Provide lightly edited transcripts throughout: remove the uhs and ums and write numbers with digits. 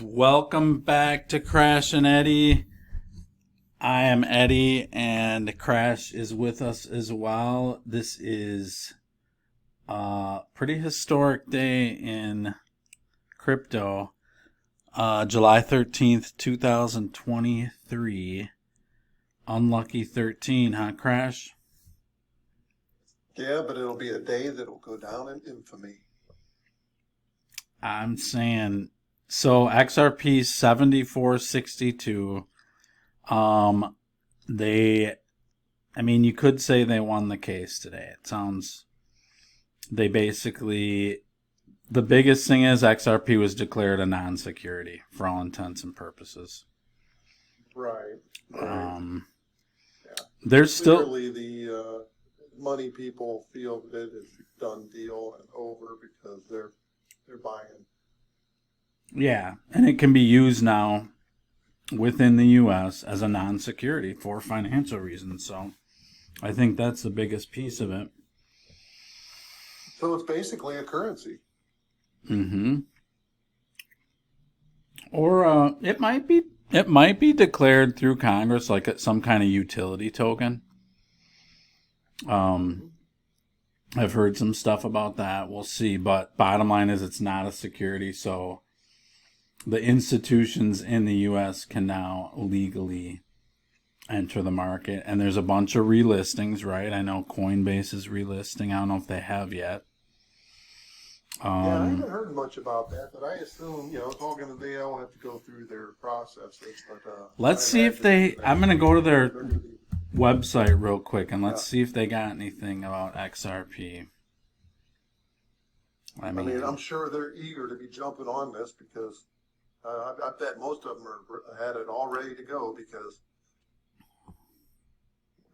Welcome back to Crash and Edy. I am Edy, and Crash is with us as well. This is a pretty historic day in crypto. July 13th, 2023. Unlucky 13, huh, Crash? Yeah, but it'll be a day that'll go down in infamy. I'm saying, so XRP 74.62. They, I mean, you could say they won the case today. It sounds, they basically, the biggest thing is XRP was declared a non-security for all intents and purposes. Right. Yeah. Yeah. There's still, Clearly, the money people feel that it is a done deal and over because they're buying. yeah, and it can be used now within the U.S. as a non-security for financial reasons. So I think that's the biggest piece of it. So it's basically a currency. Mm-hmm. Or it might be declared through Congress like some kind of utility token. I've heard some stuff about that. We'll see. But bottom line is it's not a security, so the institutions in the U.S. can now legally enter the market. And there's a bunch of relistings, right? I know Coinbase is relisting. I don't know if they have yet. Yeah, I haven't heard much about that, but I assume, talking to they all have to go through their processes. But let's see if they. I'm going to go to their website real quick and let's see if they got anything about XRP. I mean, I'm sure they're eager to be jumping on this because I bet most of them had it all ready to go because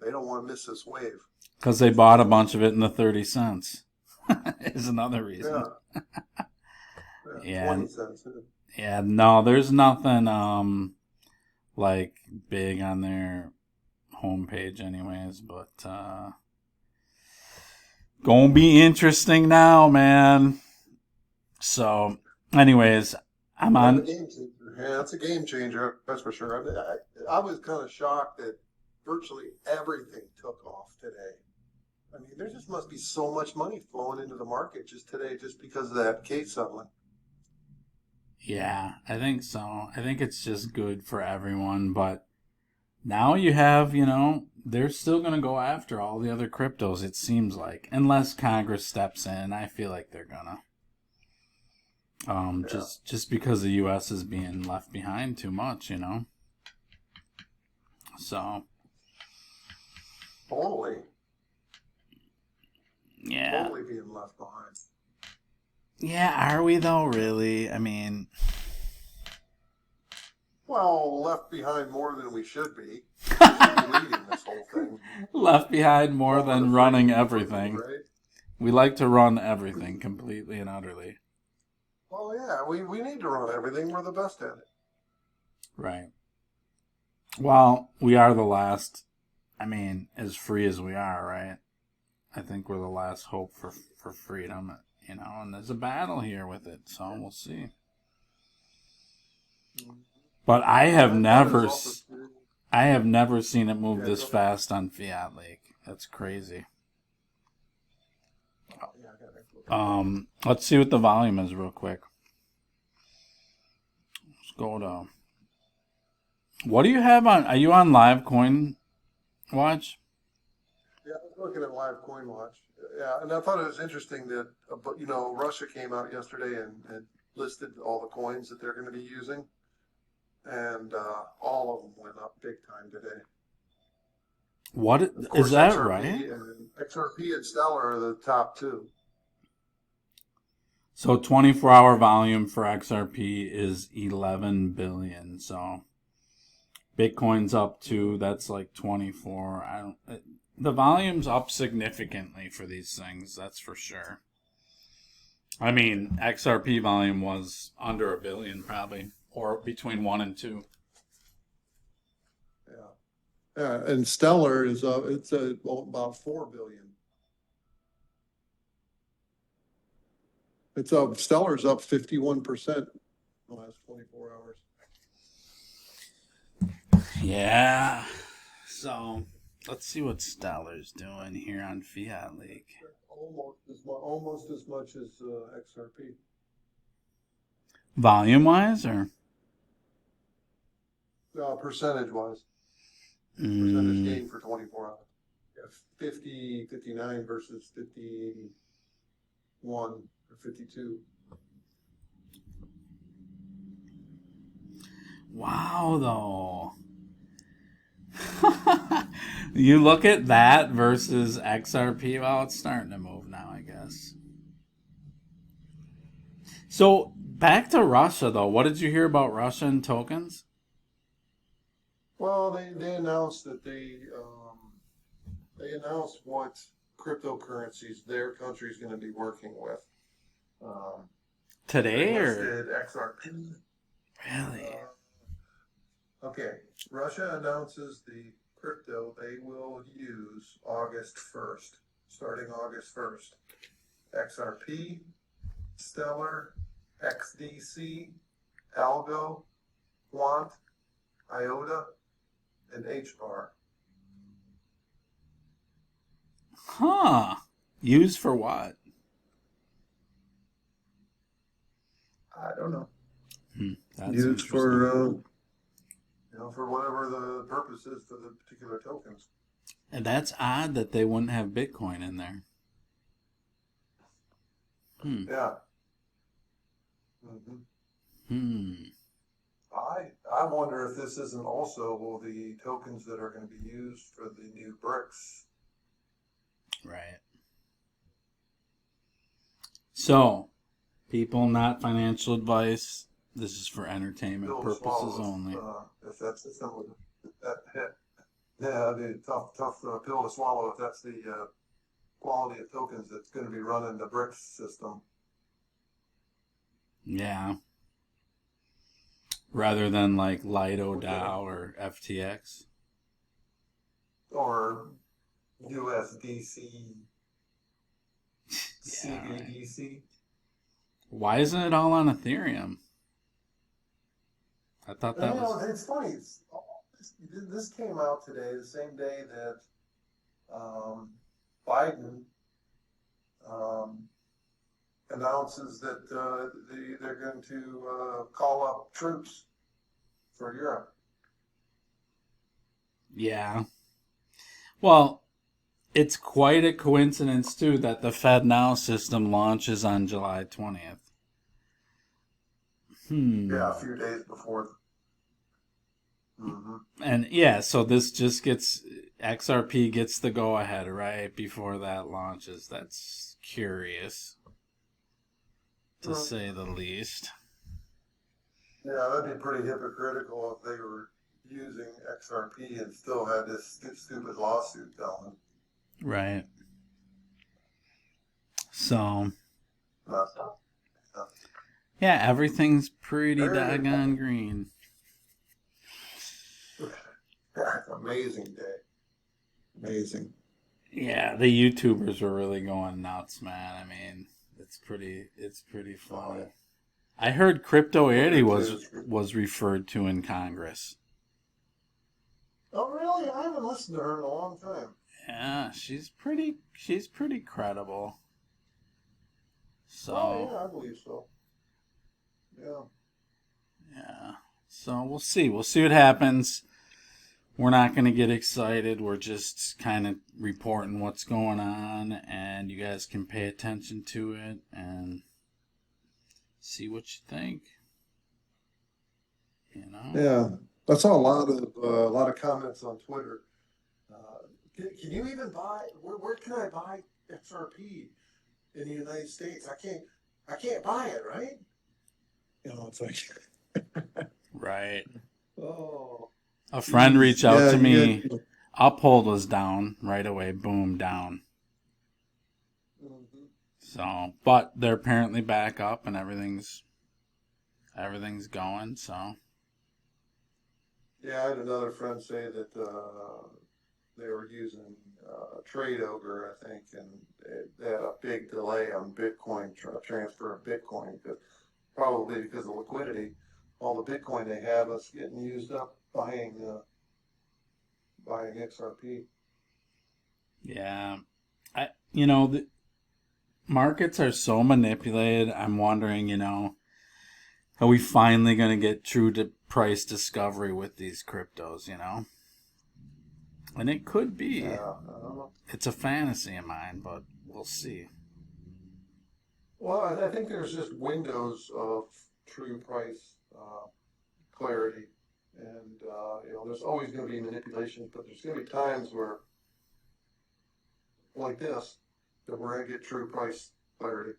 they don't want to miss this wave. Because they bought a bunch of it in the 30 cents. Is another reason. Yeah. 20 cents. Yeah, no, there's nothing like big on their homepage anyways, but gonna be interesting now, man. So anyways, I'm on. Yeah, it's a game changer, that's for sure. I was kind of shocked that virtually everything took off today. I mean, there just must be so much money flowing into the market just today, just because of that case settlement. Yeah, I think so. I think it's just good for everyone, but now you have, they're still going to go after all the other cryptos, it seems like, unless Congress steps in. I feel like they're going to. Just because the U.S. is being left behind too much, So. Totally. Yeah. Totally being left behind. Yeah, are we though, really? I mean. Well, left behind more than we should be. We should be leading this whole thing. Left behind more than running everything. Right? We like to run everything completely and utterly. Well, yeah, we need to run everything. We're the best at it. Right. Well, we are the last, as free as we are, right? I think we're the last hope for freedom, and there's a battle here with it, so we'll see. But I have never seen it move this fast on Fiat Lake. That's crazy. Let's see what the volume is real quick. Let's go to. What do you have on? Are you on Live Coin Watch? Yeah, I was looking at Live Coin Watch. Yeah, and I thought it was interesting that, Russia came out yesterday and listed all the coins that they're going to be using. And all of them went up big time today. What is that, XRP right? XRP and Stellar are the top two. So 24-hour volume for XRP is 11 billion. So Bitcoin's up too. That's like 24. The volume's up significantly for these things. That's for sure. XRP volume was under a billion probably, or between 1 and 2. Yeah, and Stellar is it's about 4 billion. It's up. Stellar's up 51%. the last 24 hours. Yeah. So let's see what Stellar's doing here on Fiat League. Almost as much as XRP. Volume wise, or Percentage wise. Percentage gain for 24 hours. Yeah, 50, 59 versus 51 or 52. Wow, though. You look at that versus XRP. Well, it's starting to move now, I guess. So back to Russia, though. What did you hear about Russian tokens? Well, they announced that they announced what cryptocurrencies their country is going to be working with. Today, they or listed XRP. really? Okay, Russia announces the crypto they will use August 1st, starting August 1st. XRP, Stellar, XDC, Algo, Quant, IOTA, and HBAR. Huh? Used for what? I don't know. That's Used interesting. for for whatever the purpose is for the particular tokens. And that's odd that they wouldn't have Bitcoin in there. Yeah. I wonder if this isn't also the tokens that are going to be used for the new BRICS. Right. So, people, not financial advice. This is for entertainment purposes only. If that's that hit. Yeah, it'd be tough pill to swallow if that's the quality of tokens that's going to be running the BRICS system. Yeah. Rather than like Lido DAO or FTX. Or USDC, CBDC. Right. Why isn't it all on Ethereum? I thought that was... It's funny. This came out today, the same day that Biden announces that they're going to call up troops for Europe. Yeah. Well, it's quite a coincidence, too, that the FedNow system launches on July 20th. Yeah, a few days before. And yeah, so this just gets... XRP gets the go-ahead right before that launches. That's curious, to say the least. Yeah, that'd be pretty hypocritical if they were using XRP and still had this stupid lawsuit going. Right. So, yeah, everything's pretty doggone green. Amazing day. Amazing. Yeah, the YouTubers were really going nuts, man. I mean, it's pretty funny. I heard Crypto Edy was referred to in Congress. Oh, really? I haven't listened to her in a long time. Yeah, she's pretty credible. So, yeah, I believe so. Yeah. Yeah. So we'll see. We'll see what happens. We're not going to get excited. We're just kind of reporting what's going on, and you guys can pay attention to it and see what you think. You know? Yeah, I saw a lot of comments on Twitter. Can you even buy? Where can I buy XRP in the United States? I can't buy it, right? It's like Right. Oh. A friend reached out to me. Uphold was down right away. Boom, down. So, but they're apparently back up and everything's going. So. Yeah, I had another friend say that they were using Trade Ogre, I think, and they had a big delay on Bitcoin transfer of Bitcoin. But probably because of liquidity. All the Bitcoin they have is getting used up buying XRP. Yeah. The markets are so manipulated. I'm wondering, are we finally going to get true to price discovery with these cryptos, And it could be. Yeah, I don't know. It's a fantasy of mine, but we'll see. Well, I think there's just windows of true price clarity, and there's always going to be manipulations, but there's going to be times where, like this, that we're going to get true price clarity.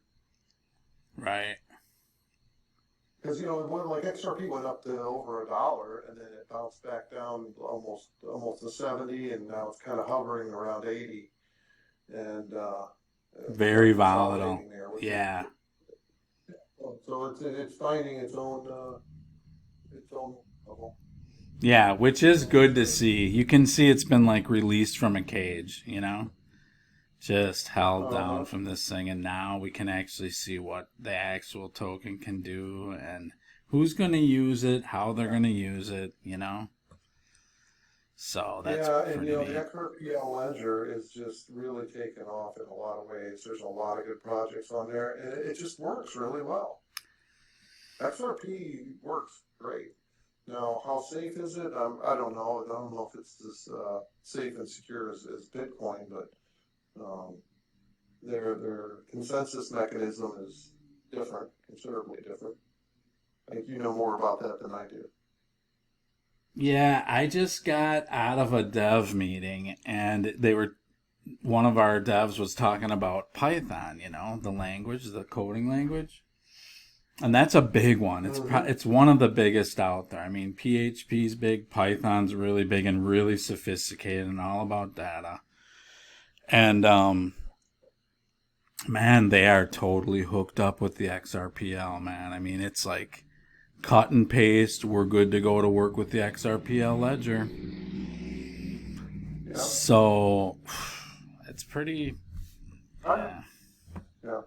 Right. Because like XRP went up to over $1, and then it bounced back down almost to 70, and now it's kind of hovering around 80, and Very volatile. consolidating there. Yeah. So it's finding its own level. Yeah, which is good to see. You can see it's been like released from a cage, just held down from this thing, and now we can actually see what the actual token can do and who's going to use it, how they're going to use it, So that's and pretty neat. the XRPL ledger is just really taken off in a lot of ways. There's a lot of good projects on there, and it just works really well. XRP works great. Now, how safe is it? I don't know. I don't know if it's as safe and secure as Bitcoin, but their consensus mechanism is different, considerably different. I think you know more about that than I do. Yeah, I just got out of a dev meeting, and one of our devs was talking about Python, the language, the coding language. And that's a big one. It's one of the biggest out there. I mean, PHP's big, Python's really big and really sophisticated and all about data. And man, they are totally hooked up with the XRPL, man. I mean, it's like cut and paste. We're good to go to work with the XRPL ledger. Yeah. So it's pretty. Yeah. Yeah.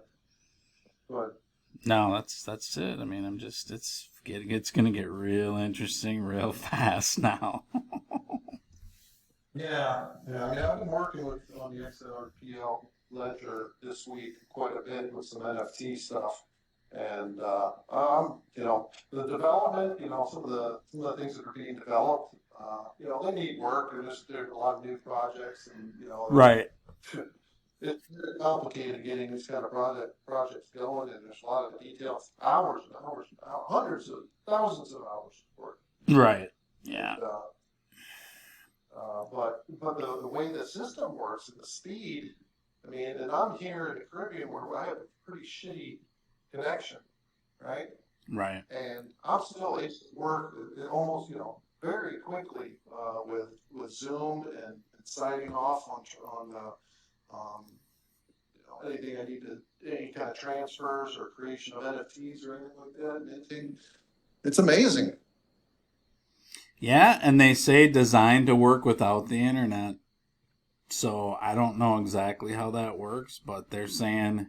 But No, that's it. I mean, it's gonna get real interesting real fast now. yeah. I mean, I've been working on the XRPL ledger this week quite a bit with some NFT stuff. And the development, some of the things that are being developed, they need work. There's a lot of new projects, and Right. it's very complicated getting these kind of projects going, and there's a lot of details, hours and hours, hundreds of thousands of hours of work. Right. Yeah. And, but the way the system works and the speed, I mean, and I'm here in the Caribbean where I have a pretty shitty connection, right? Right. And I'm still able to work almost, very quickly with Zoom and signing off on anything I need any kind of transfers or creation of NFTs or anything like that. It's amazing. Yeah, and they say designed to work without the internet. So I don't know exactly how that works, but they're saying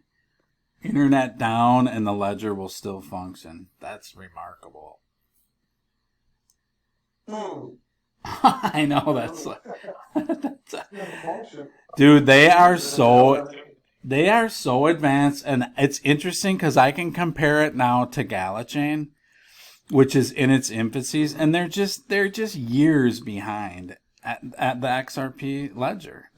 internet down and the ledger will still function. That's remarkable. I know dude, they are so advanced, and it's interesting because I can compare it now to Gala Chain, which is in its infancies, and they're just years behind at the XRP ledger.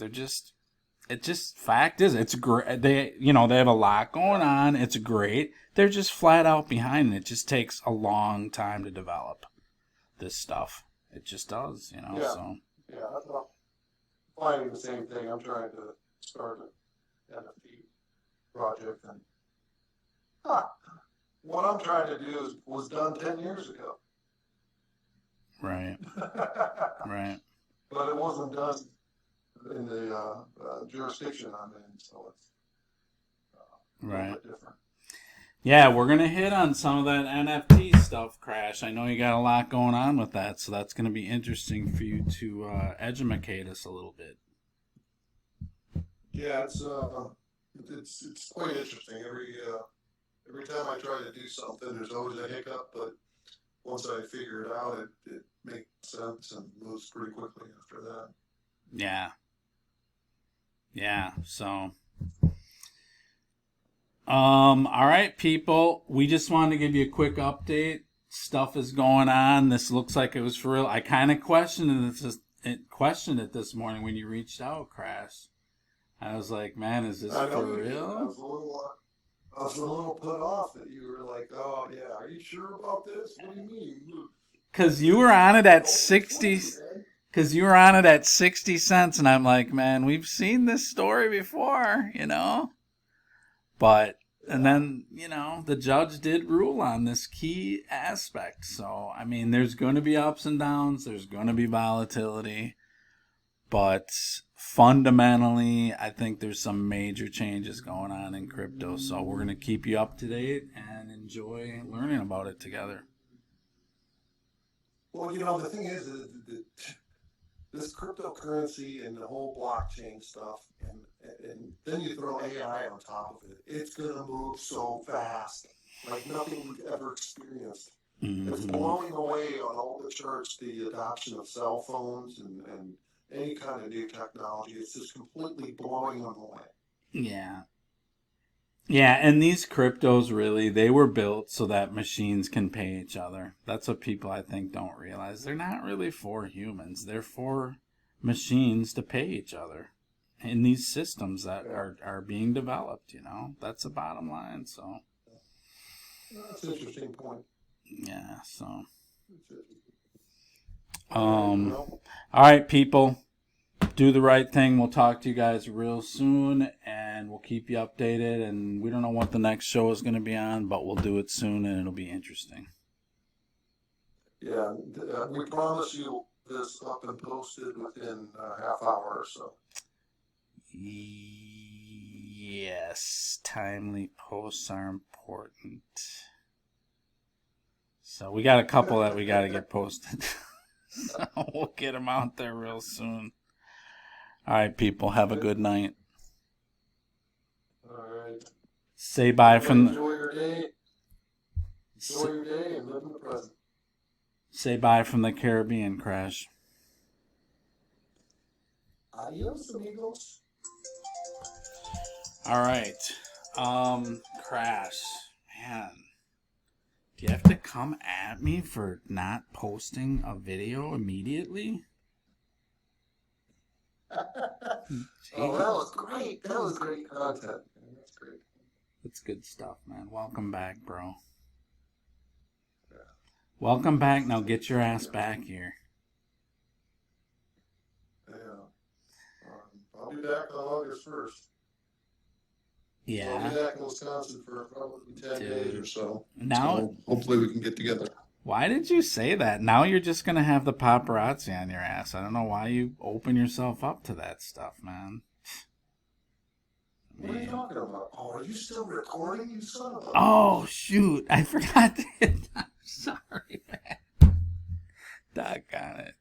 Fact is, it's great. They have a lot going on. It's great. They're just flat out behind, and it just takes a long time to develop this stuff. It just does, Yeah. So. Yeah, I'm finding the same thing. I'm trying to start an NFT project, and what I'm trying to do was done 10 years ago. Right. Right. But it wasn't done in the jurisdiction I'm in, so it's a little bit different. Yeah, we're going to hit on some of that NFT stuff, Crash. I know you got a lot going on with that, so that's going to be interesting for you to educate us a little bit. Yeah, it's quite interesting. every time I try to do something, there's always a hiccup, but once I figure it out, it makes sense and moves pretty quickly after that. Yeah. Yeah. So, all right, people. We just wanted to give you a quick update. Stuff is going on. This looks like it was for real. I kind of questioned it this morning when you reached out, Crash. I was like, man, is this for real? I was a little put off that you were like, oh yeah, are you sure about this? What do you mean? Because you were on it at 60. Because you were on it at 60 cents, and I'm like, man, we've seen this story before, you know? But, and then, you know, the judge did rule on this key aspect. So, I mean, there's going to be ups and downs, there's going to be volatility. But fundamentally, I think there's some major changes going on in crypto. So, we're going to keep you up to date and enjoy learning about it together. Well, you know, the thing is this cryptocurrency and the whole blockchain stuff, and then you throw AI on top of it, it's going to move so fast, like nothing we've ever experienced. Mm-hmm. It's blowing away on all the charts the adoption of cell phones and any kind of new technology. It's just completely blowing them away. Yeah. Yeah, and these cryptos really, they were built so that machines can pay each other. That's what people, I think, don't realize. They're not really for humans. They're for machines to pay each other in these systems that are being developed, you know. That's the bottom line, so. That's an interesting point. Yeah, so. All right, people. Do the right thing. We'll talk to you guys real soon, and we'll keep you updated. And we don't know what the next show is going to be on, but we'll do it soon, and it'll be interesting. Yeah, we promise you this up and posted within a half hour or so. Yes, timely posts are important. So we got a couple that we got to get posted. So we'll get them out there real soon. All right, people. Have a good night. All right. Say bye from. Enjoy your day. Enjoy your day and live in the present. Say bye from the Caribbean, Crash. Adios, amigos. All right. Crash. Man. Do you have to come at me for not posting a video immediately? Oh, that was great. That was great content. That's great. That's good stuff, man. Welcome back, bro. Yeah. Welcome back. Now get your ass back here. Yeah. I'll be back on August 1st. Yeah. So I'll be back in Wisconsin for probably 10 days or so. Now, so hopefully we can get together. Why did you say that? Now you're just going to have the paparazzi on your ass. I don't know why you open yourself up to that stuff, man. What are you talking about? Oh, are you still recording, you son of a... Oh, shoot. I forgot to hit that. I'm sorry, man. Doggone it.